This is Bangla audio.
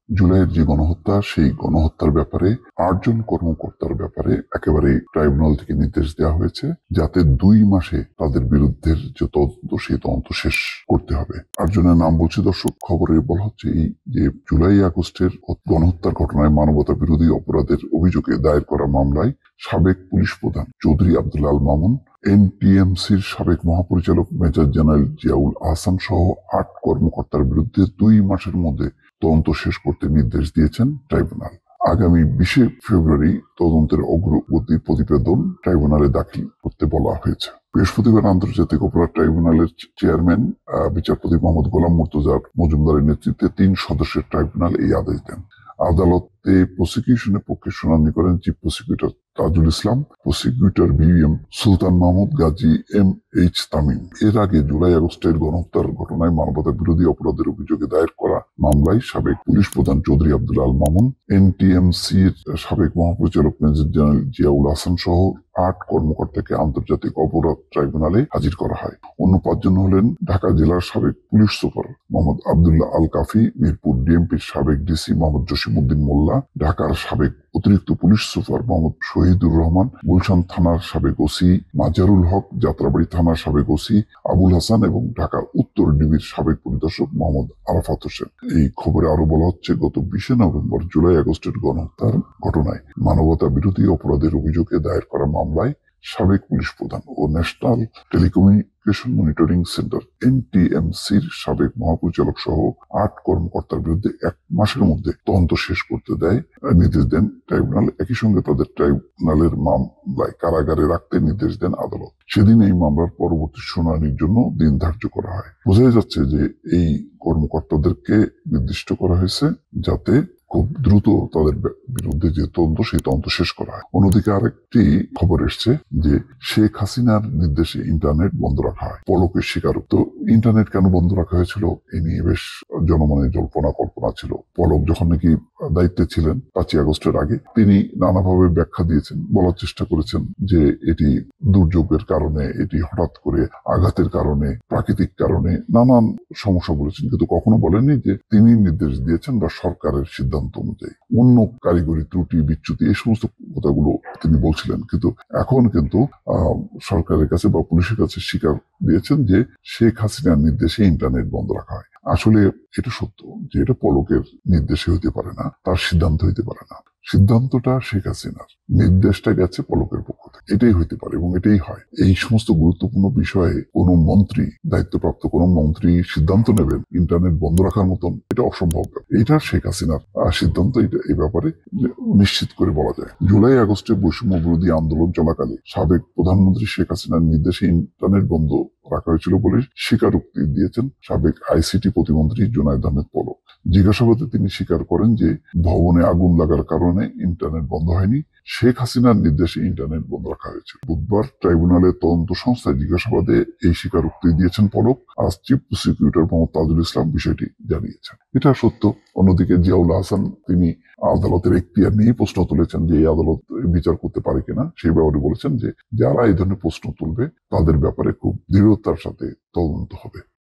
জুলাইয়ের যে গণহত্যা, সেই গণহত্যার ব্যাপারে 8 জন কর্মকর্তার ব্যাপারে একেবারে ট্রাইব্যুনাল থেকে নির্দেশ দেওয়া হয়েছে যাতে 2 মাসে তাদের বিরুদ্ধের যে তদন্ত, সেই তদন্ত শেষ করতে হবে। 8 জনের নাম বলছি দর্শক, খবরে বলা হচ্ছে এই যে জুলাই আগস্টের গণহত্যার ঘটনায় মানবতা বিরোধী অপরাধের অভিযোগে দায়ের করা মামলায় সাবেক পুলিশ প্রধান চৌধুরী আব্দুল আল মামুন, এনটিএমসির সাবেক মহাপরিচালক মেজর জেনারেল জিয়াউল আহসান সহ 8 কর্মকর্তার বিরুদ্ধে 2 মাসের মধ্যে তদন্ত শেষ করতে নির্দেশ দিয়েছেন ট্রাইব্যুনাল। আগামী 20শে ফেব্রুয়ারি তদন্তের অগ্রগতি প্রতিবেদন ট্রাইব্যুনালে দাখিল করতে বলা হয়েছে। বৃহস্পতিবার আন্তর্জাতিক অপরাধ ট্রাইব্যুনালের চেয়ারম্যান বিচারপতি মোহাম্মদ গোলাম মুর্তজা মজুমদারের নেতৃত্বে 3 সদস্যের ট্রাইব্যুনাল এই আদেশ দেন। আদালতে প্রসিকিউশনের পক্ষে শুনানি করেন chief prosecutor Tajul Islam, prosecutor BM সুলতান মাহমুদ, গাজী MH তামিম। এর আগে জুলাই আগস্টের গণহত্যার ঘটনায় মানবতা বিরোধী অপরাধের অভিযোগে দায়ের করা মামলায় সাবেক পুলিশ প্রধান চৌধুরী আব্দুল আল মামুন, এনটিএমসির সাবেক মহাপরিচালক মেজর জেনারেল জিয়াউল আহসান সহ 8 কর্মকর্তাকে আন্তর্জাতিক অপরাধ ট্রাইব্যুনালে হাজির করা হয়। অন্য 5 জন হলেন ঢাকা জেলার সাবেক পুলিশ সুপার মোহাম্মদ আবদুল্লাহ আল কাফি, মিরপুর ডিএমপির সাবেক ডিসি মোহাম্মদ জসিমউদ্দিন মোল্লা, ঢাকার সাবেক অতিরিক্ত পুলিশ সুপার মোহাম্মদ শহীদুর রহমান, গুলশান থানার সাবেক ওসি মাজারুল হক, যাত্রাবাড়ি থানার সাবেক ওসি আবুল হাসান এবং ঢাকা উত্তর ডিবির সাবেক পরিদর্শক মোহাম্মদ আরাফাত হোসেন। এই খবরে আরো বলা হচ্ছে, গত 20শে নভেম্বর জুলাই আগস্টের গণহত্যার ঘটনায় মানবতা বিরোধী অপরাধের অভিযোগে দায়ের করা মামলায় সাবেক পুলিশ প্রধান ও ন্যাশনাল টেলিকমিউনিকেশন মনিটরিং সেন্টার NTMCর সাবেক মহাপরিচালক সহ 8 কর্মকর্তার বিরুদ্ধে 1 মাসের মধ্যে তদন্ত শেষ করতে নির্দেশ দেন ট্রাইব্যুনাল। একই সঙ্গে তাদের ট্রাইব্যুনালের মামলায় কারাগারে রাখতে নির্দেশ দেন আদালত। সেদিন এই মামলার পরবর্তী শুনানির জন্য দিন ধার্য করা হয়। বোঝাই যাচ্ছে যে এই কর্মকর্তাদেরকে নির্দিষ্ট করা হয়েছে যাতে খুব দ্রুত তাদের বিরুদ্ধে যে তদন্ত, সেই তদন্ত শেষ করা হয়। অন্যদিকে আরেকটি খবর এসছে যে শেখ হাসিনার নির্দেশে ইন্টারনেট বন্ধ রাখা হয়। পলকের স্বীকারোক্তি। তো ইন্টারনেট কেন বন্ধ রাখা হয়েছিল এ নিয়ে বেশ জনমনে জল্পনা কল্পনা ছিল। পলক যখন নাকি দায়িত্বে ছিলেন 5ই আগস্টের আগে, তিনি নানাভাবে ব্যাখ্যা দিয়েছেন, বলার চেষ্টা করেছেন যে এটি দুর্যোগের কারণে, এটি হঠাৎ করে আঘাতের কারণে, প্রাকৃতিক কারণে, নানান সমস্যা বলেছেন, কিন্তু কখনো বলেননি যে তিনি নির্দেশ দিয়েছেন বা সরকারের সিদ্ধান্ত অনুযায়ী। অন্য কারিগরি ত্রুটি, বিচ্যুতি, এই সমস্ত কথাগুলো তিনি বলছিলেন। কিন্তু এখন কিন্তু সরকারের কাছে বা পুলিশের কাছে স্বীকার দিয়েছেন যে শেখ হাসিনার নির্দেশে ইন্টারনেট বন্ধ রাখা হয়। আসলে এটা সত্য যে এটা পলকের নির্দেশে হইতে পারে না, তার সিদ্ধান্ত হইতে পারে না। সিদ্ধান্তটা শেখ হাসিনার, নির্দেশটা গেছে পলকের পক্ষ থেকে। এটাই হইতে পারে এবং এটাই হয়। এই সমস্ত গুরুত্বপূর্ণ বিষয়ে কোনো মন্ত্রী, দায়িত্বপ্রাপ্ত কোনো মন্ত্রী সিদ্ধান্ত নেবেন ইন্টারনেট বন্ধ রাখার মতন, এটা অসম্ভব। এটা শেখ হাসিনার সিদ্ধান্ত। এটা এই ব্যাপারে নিশ্চিত করে বলা যায়। জুলাই আগস্টে বৈষম্য বিরোধী আন্দোলন চলাকালে সাবেক প্রধানমন্ত্রী শেখ হাসিনার নির্দেশে ইন্টারনেট বন্ধ রাখা হয়েছিল বলে স্বীকারোক্তি দিয়েছেন সাবেক ICT প্রতিমন্ত্রী জুনায়েদ আহমেদ পলক। জিজ্ঞাসাবাদে তিনি স্বীকার করেন যে ভবনে আগুন লাগার কারণে ইন্টারনেট বন্ধ হয়নি, শেখ হাসিনার নির্দেশে ইন্টারনেট বন্ধ রাখা হয়েছিল। বুধবার ট্রাইব্যুনালের তদন্ত সংস্থায় জিজ্ঞাসাবাদে এই স্বীকারোক্তি দিয়েছেন পলক। আজ চিফ প্রসিকিউটর মোহাম্মদ তাজুল ইসলাম বিষয়টি জানিয়েছেন। এটা সত্য। অন্যদিকে জিয়াউল আহসান তিনি আদালতের এখতিয়ার নিয়ে প্রশ্ন তুলেছেন যে এই আদালত বিচার করতে পারে কিনা। সেই ব্যাপারে বলেছেন যে যারা এই ধরনের প্রশ্ন তুলবে তাদের ব্যাপারে খুব দৃঢ়তার সাথে তদন্ত হবে।